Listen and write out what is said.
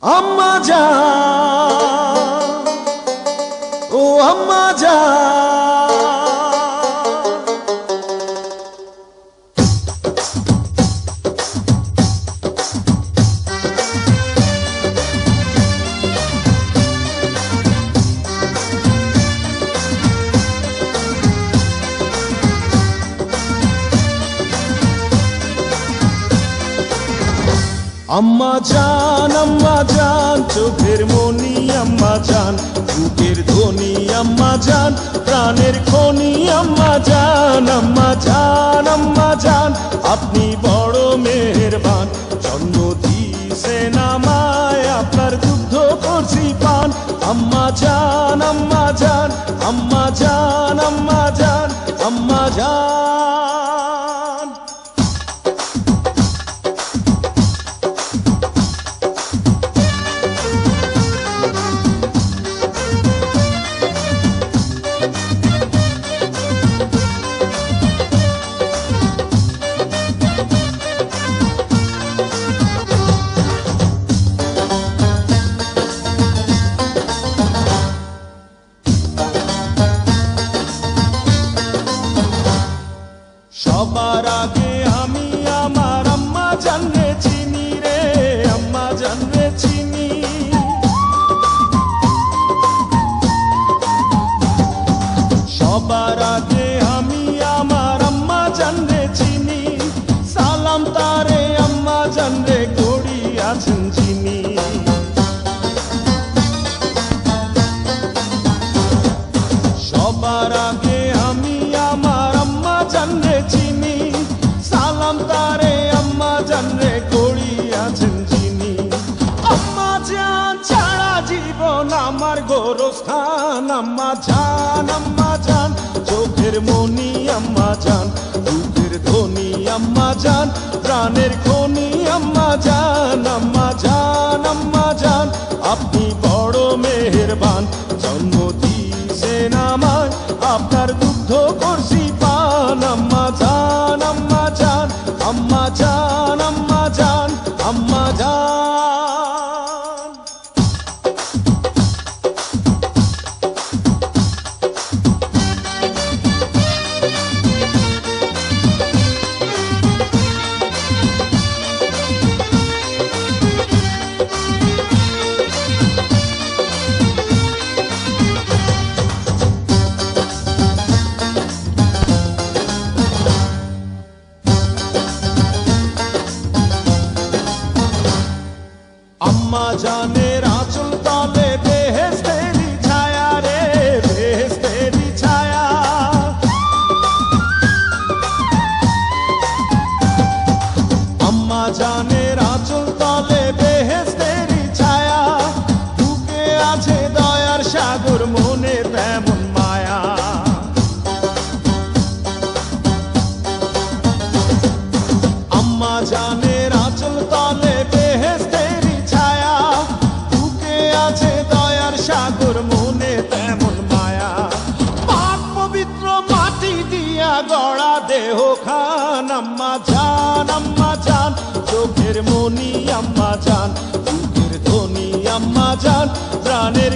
আম্মা জান, ও আম্মা জান। আম্মা জান, চোখের মনি আম্মা জান, বুকের ধ্বনি আম্মা জান, প্রাণের খনি আম্মা জান। আম্মা জান, আম্মা জান, আপনি বড় মেহেরবান, জন্ম দিয়েছেন আমায়, আপনার দুগ্ধ করছি পান। আম্মা জান, আম্মা জান, আম্মা জান, আম্মা জান, আম্মা জান। সবার আগে আমি আমার আম্মা জানরে চিনি রে, আম্মা জানরে চিনি। সবার আগে আমি আমার আম্মা জানরে চিনি, সালাম তারে আম্মা জানরে করি আছেন চিনি। সবার আগে আমি আমার আম্মা জানরে চিনি, সালাম তারে আম্মা জানরে করি আছেন চিনি। আম্মা জান ছাড়া জীবন আমার গোরস্থান। আম্মা জান, আম্মা জান, চোখের মনি আম্মা জান, বুকের ধ্বনি আম্মা জান, প্রাণের খনি আম্মা জান। আম্মা জান, আম্মা জান, আপনি বড় মেহেরবান, জন্ম দিয়েছেন আমায়, আপনার দুগ্ধ করছি পান। আম্মা জান, আম্মা জান, আম্মা জান, আম্মা জান, আম্মা জান। আম্মা জানের আঁচল তলে বেহেশতেরি ছায়া রে, বেহেশতেরি ছায়া। আম্মা জানের আঁচল তলে বেহেশতেরি ছায়া, বুকে আছে দয়ার সাগর, মনে তেমন মায়া। আম্মা জানের আঁচল তলে বেহেশতেরি ছায়া, বুকে আছে দয়ার সাগর, মনে তেমন মায়া। পাক পবিত্র মাটি দিয়া গড়া দেহ খান। আম্মা জান, আম্মা জান, চোখের মনি আম্মা জান, বুকের ধ্বনি আম্মা জান, প্রাণের